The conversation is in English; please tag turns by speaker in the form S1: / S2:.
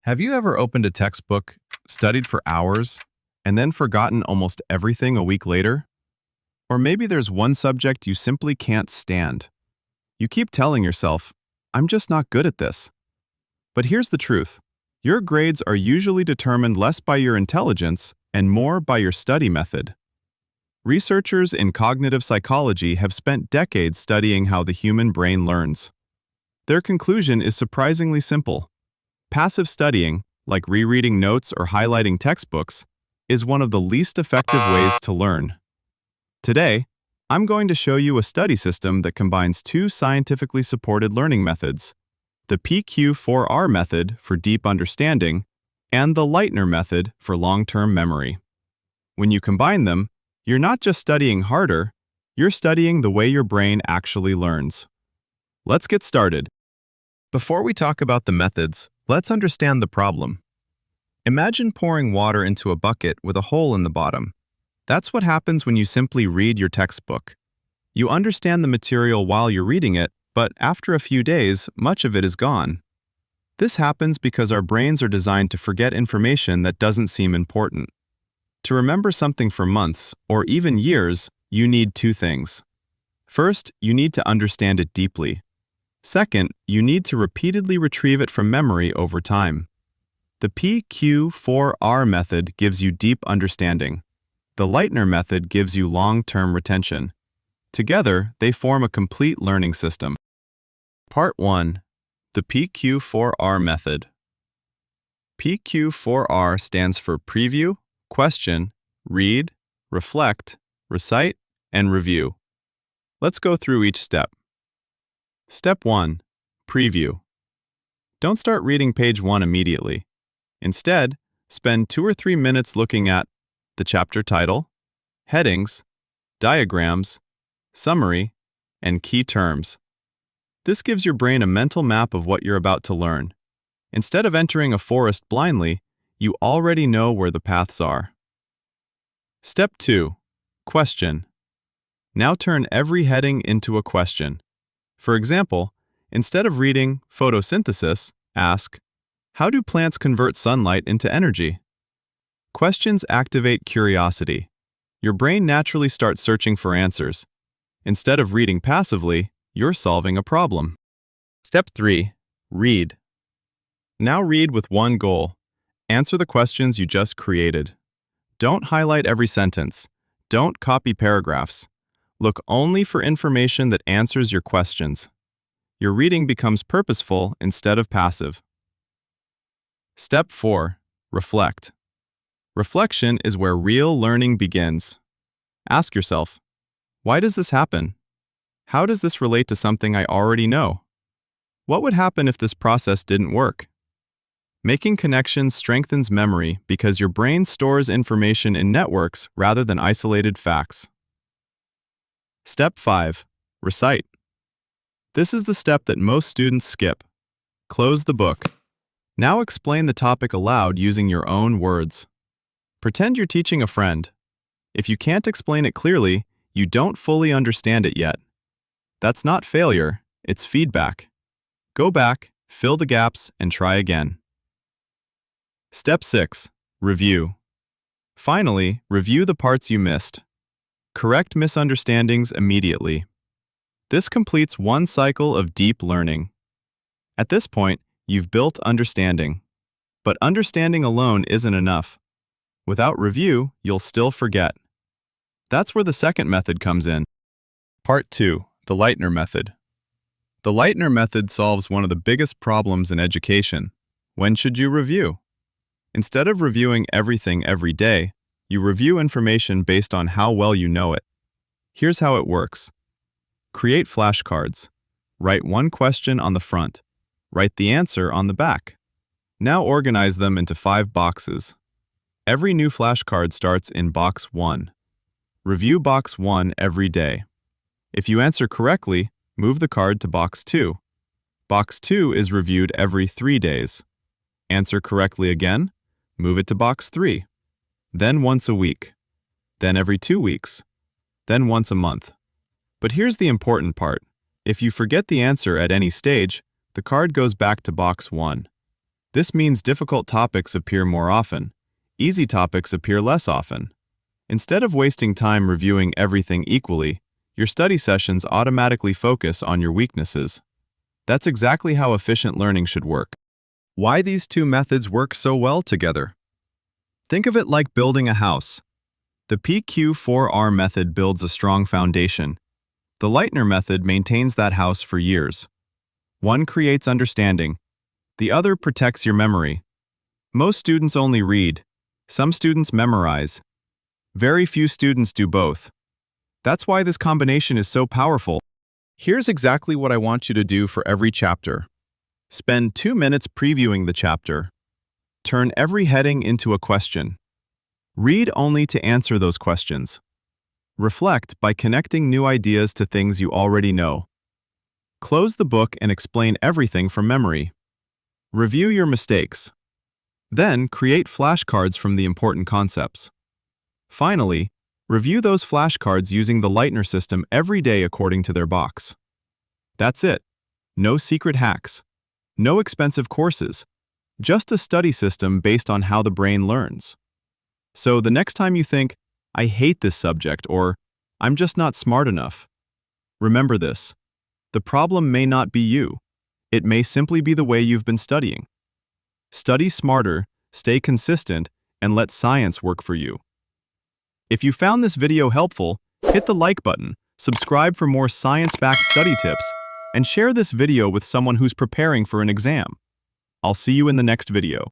S1: Have you ever opened a textbook, studied for hours, and then forgotten almost everything a week later? Or maybe there's one subject you simply can't stand. You keep telling yourself, I'm just not good at this. But here's the truth. Your grades are usually determined less by your intelligence and more by your study method. Researchers in cognitive psychology have spent decades studying how the human brain learns. Their conclusion is surprisingly simple. Passive studying, like rereading notes or highlighting textbooks, is one of the least effective ways to learn. Today, I'm going to show you a study system that combines two scientifically supported learning methods, the PQ4R method for deep understanding and the Leitner method for long-term memory. When you combine them, you're not just studying harder, you're studying the way your brain actually learns. Let's get started. Before we talk about the methods, let's understand the problem. Imagine pouring water into a bucket with a hole in the bottom. That's what happens when you simply read your textbook. You understand the material while you're reading it, but after a few days, much of it is gone. This happens because our brains are designed to forget information that doesn't seem important. To remember something for months, or even years, you need two things. First, you need to understand it deeply. Second, you need to repeatedly retrieve it from memory over time. The PQ4R method gives you deep understanding. The Leitner method gives you long-term retention. Together, they form a complete learning system. Part 1. The PQ4R method. PQ4R stands for Preview, Question, Read, Reflect, Recite, and Review. Let's go through each step. Step 1. Preview. Don't start reading page 1 immediately. Instead, spend 2 or 3 minutes looking at the chapter title, headings, diagrams, summary, and key terms. This gives your brain a mental map of what you're about to learn. Instead of entering a forest blindly, you already know where the paths are. Step 2. Question. Now turn every heading into a question. For example, instead of reading photosynthesis, ask, how do plants convert sunlight into energy? Questions activate curiosity. Your brain naturally starts searching for answers. Instead of reading passively, you're solving a problem. Step 3. Read. Now read with one goal. Answer the questions you just created. Don't highlight every sentence. Don't copy paragraphs. Look only for information that answers your questions. Your reading becomes purposeful instead of passive. Step 4. Reflect. Reflection is where real learning begins. Ask yourself, why does this happen? How does this relate to something I already know? What would happen if this process didn't work? Making connections strengthens memory because your brain stores information in networks rather than isolated facts. Step 5. Recite. This is the step that most students skip. Close the book. Now explain the topic aloud using your own words. Pretend you're teaching a friend. If you can't explain it clearly, you don't fully understand it yet. That's not failure, it's feedback. Go back, fill the gaps, and try again. Step 6. Review. Finally, review the parts you missed. Correct misunderstandings immediately. This completes one cycle of deep learning. At this point, you've built understanding. But understanding alone isn't enough. Without review, you'll still forget. That's where the second method comes in. Part 2. The Leitner Method. The Leitner Method solves one of the biggest problems in education. When should you review? Instead of reviewing everything every day, you review information based on how well you know it. Here's how it works. Create flashcards. Write one question on the front. Write the answer on the back. Now organize them into 5 boxes. Every new flashcard starts in box 1. Review box 1 every day. If you answer correctly, move the card to box 2. Box 2 is reviewed every 3 days. Answer correctly again, move it to box 3. Then once a week. Then every 2 weeks. Then once a month. But here's the important part. If you forget the answer at any stage, the card goes back to box 1. This means difficult topics appear more often. Easy topics appear less often. Instead of wasting time reviewing everything equally, your study sessions automatically focus on your weaknesses. That's exactly how efficient learning should work. Why these two methods work so well together? Think of it like building a house. The PQ4R method builds a strong foundation. The Leitner method maintains that house for years. One creates understanding. The other protects your memory. Most students only read. Some students memorize. Very few students do both. That's why this combination is so powerful. Here's exactly what I want you to do for every chapter. Spend 2 minutes previewing the chapter. Turn every heading into a question. Read only to answer those questions. Reflect by connecting new ideas to things you already know. Close the book and explain everything from memory. Review your mistakes. Then, create flashcards from the important concepts. Finally, review those flashcards using the Leitner system every day according to their box. That's it. No secret hacks. No expensive courses. Just a study system based on how the brain learns. So the next time you think, I hate this subject, or I'm just not smart enough, remember this. The problem may not be you. It may simply be the way you've been studying. Study smarter, stay consistent, and let science work for you. If you found this video helpful, hit the like button, subscribe for more science-backed study tips, and share this video with someone who's preparing for an exam. I'll see you in the next video.